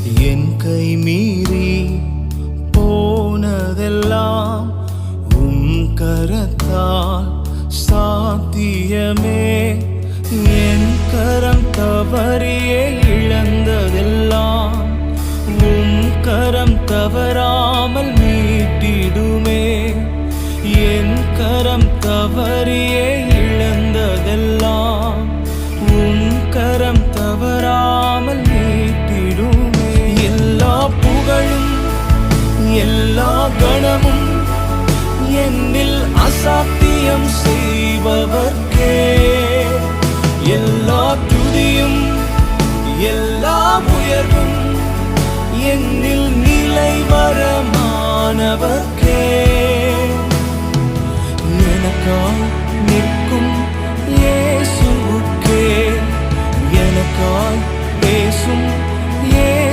என் கை மீறி போனதெல்லாம் கரத்தால் சாத்தியமே. என் கரம் தவறியே இழந்ததெல்லாம் கரம் தவறாமல் மீட்டிடுமே. என் கரம் தவறியே இழந்ததெல்லாம் கரம் தவறாமல் மீட்டிடுமே. எல்லா புகழும் எல்லா கணமும் என்னில் அசாத்தியம் செய்பவர்க்கே. எல்லா துதியும் எல்லா உயர்வும் என்னில் நிலைவரமானவர்